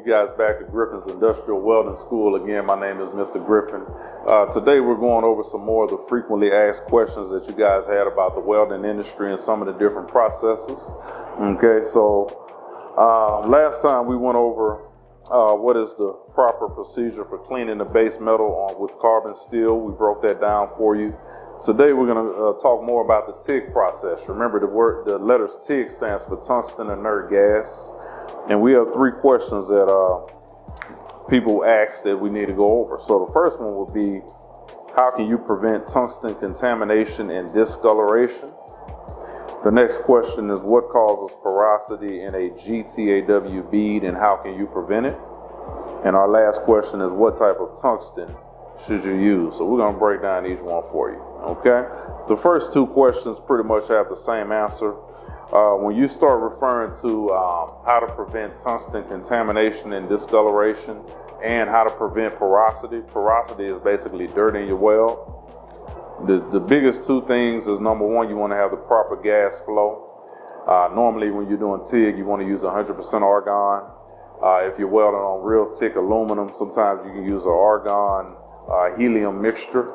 guys back to Griffin's Industrial Welding School. Again, my name is Mr. Griffin. Today we're going over some more of the frequently asked questions that you guys had about the welding industry and some of the different processes. Okay, so last time we went over what is the proper procedure for cleaning the base metal with carbon steel. We broke that down for you. Today we're going to talk more about the TIG process. Remember, the letters TIG stands for tungsten inert gas. And we have three questions that people ask that we need to go over. So the first one would be, how can you prevent tungsten contamination and discoloration? The next question is, what causes porosity in a GTAW bead and how can you prevent it? And our last question is, what type of tungsten should you use? So we're going to break down each one for you. Okay? The first two questions pretty much have the same answer. When you start referring to how to prevent tungsten contamination and discoloration and how to prevent porosity, porosity is basically dirt in your weld. The biggest two things is, number one, you want to have the proper gas flow. Normally when you're doing TIG, you want to use 100% argon. If you're welding on real thick aluminum, sometimes you can use an argon helium mixture.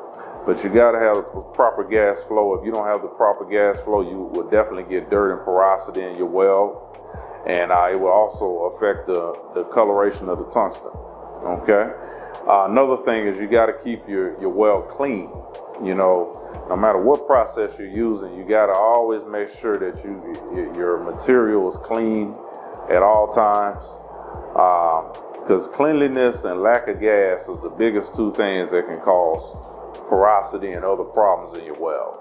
But you got to have the proper gas flow. If you don't have the proper gas flow, you will definitely get dirt and porosity in your weld. And it will also affect the coloration of the tungsten. Okay? Another thing is, you got to keep your weld clean. You know, no matter what process you're using, you got to always make sure that your material is clean at all times. Because cleanliness and lack of gas is the biggest two things that can cause porosity and other problems in your weld.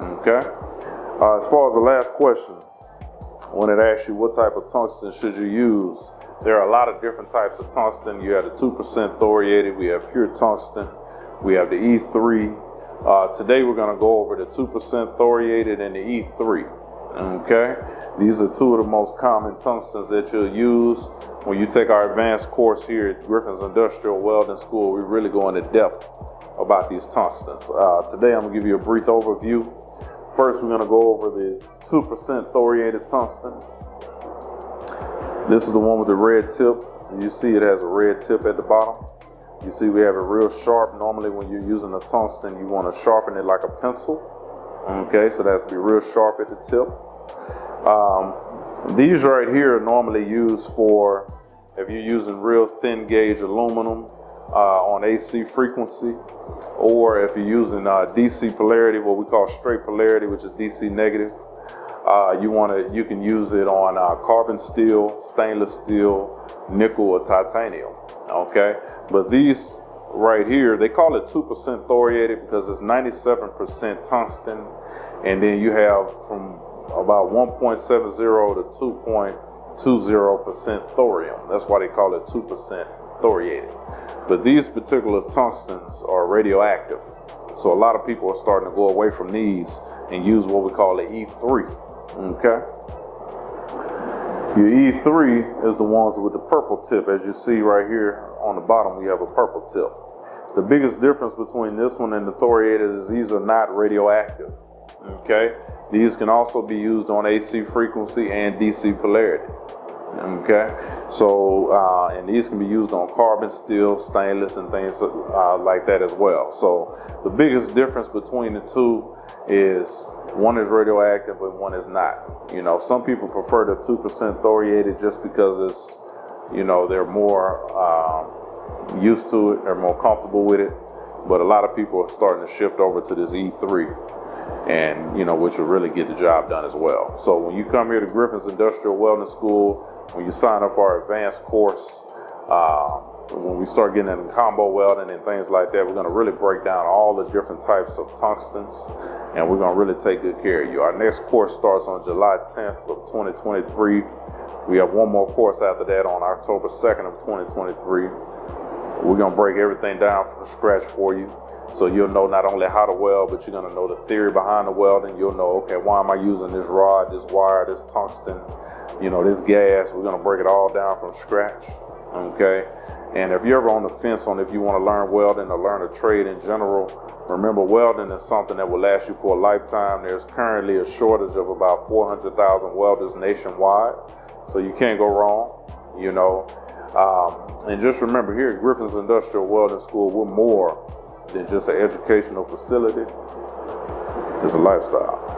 Okay? As far as the last question, when it asks you what type of tungsten should you use, there are a lot of different types of tungsten. You have the 2% thoriated, we have pure tungsten, we have the E3. Today we're going to go over the 2% thoriated and the E3. Okay? These are two of the most common tungstens that you'll use when you take our advanced course here at Griffin's Industrial Welding School. We really go into depth about these tungstens. Today I'm going to give you a brief overview. First, we're going to go over the 2% thoriated tungsten. This is the one with the red tip. You see it has a red tip at the bottom. You see we have it real sharp. Normally when you're using a tungsten, you want to sharpen it like a pencil. Okay, so that has to be real sharp at the tip. These right here are normally used for if you're using real thin gauge aluminum on AC frequency, or if you're using DC polarity, what we call straight polarity, which is DC negative. You can use it on carbon steel, stainless steel, nickel, or titanium. Okay, but these right here, they call it 2% thoriated because it's 97% tungsten, and then you have from about 1.70 to 2.20% thorium. That's why they call it 2% thoriated. But these particular tungstens are radioactive, so a lot of people are starting to go away from these and use what we call the E3. Okay, your E3 is the ones with the purple tip. As you see right here on the bottom, we have a purple tip. The biggest difference between this one and the thoriated is these are not radioactive. Okay, these can also be used on AC frequency and DC polarity. Okay, so and these can be used on carbon steel, stainless, and things like that as well. So the biggest difference between the two is one is radioactive and one is not. You know, some people prefer the 2% thoriated just because it's, you know, they're more used to it, they're more comfortable with it. But a lot of people are starting to shift over to this E3, and you know, which will really get the job done as well. So when you come here to Griffin's Industrial Welding School, when you sign up for our advanced course, when we start getting into combo welding and things like that, we're going to really break down all the different types of tungstens, and we're going to really take good care of you. Our next course starts on July 10th of 2023. We have one more course after that on October 2nd of 2023. We're going to break everything down from scratch for you. So you'll know not only how to weld, but you're going to know the theory behind the welding. You'll know, okay, why am I using this rod, this wire, this tungsten, you know, this gas. We're going to break it all down from scratch. Okay, and if you're ever on the fence on if you want to learn welding or learn a trade in general, remember, welding is something that will last you for a lifetime. There's currently a shortage of about 400,000 welders nationwide, so you can't go wrong. You know, And just remember, here at Griffin's Industrial Welding School, we're more than just an educational facility. It's a lifestyle.